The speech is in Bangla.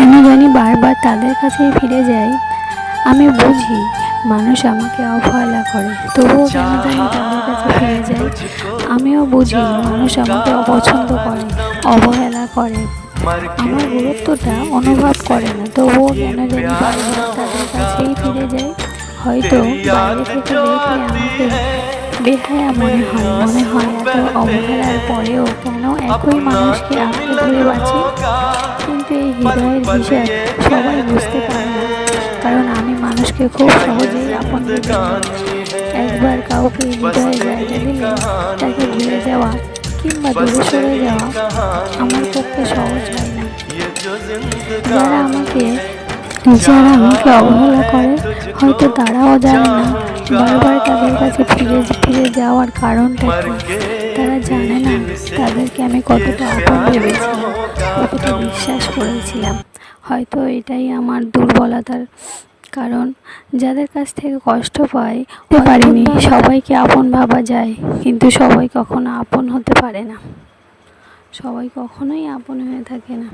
কেন জানি বারবার তাদের কাছেই ফিরে যাই। আমি বুঝি মানুষ আমাকে অবহেলা করে, তবুও কেন জানি তাদের কাছে ফিরে যাই। আমিও বুঝি মানুষ আমাকে অপছন্দ করে, অবহেলা করে, আমার গুরুত্বটা অনুভব করে না, তবুও কেন জানি বারবার তাদের কাছেই ফিরে যাই। হয়তো বাইরে থেকে দেখলে আমাকে বেহায়া মনে হয় এত অবহেলার পরেও কেন একই মানুষকে আঁকড়ে ধরে বাঁচি। কিন্তু এই হৃদয়ের হিসাব সবাই বুঝতে পারে না, কারণ আমি মানুষকে খুব সহজেই আপন ভেবে নিই। একবার কাউকে হৃদয়ে জায়গা দিলে তাকে ভুলে যাওয়া কিংবা দূরে সরে যাওয়া আমার পক্ষে সহজ হয় না। যারা আমাকে অবহেলা করে, হয়তো তারাও জানে না বারবার তাদের কাছে ফিরে যাওয়ার কারণটা কি। তারা জানে না তাদেরকে আমি কতটা আপন ভেবেছিলাম, কতটা বিশ্বাস করেছিলাম। হয়তো এটাই আমার দুর্বলতার কারণ। যাদের কাছ থেকে কষ্ট পারিনি, সবাইকে আপন ভাবা যায়, কিন্তু সবাই কখনো আপন হতে পারে না, সবাই কখনোই আপন হয়ে থাকে না।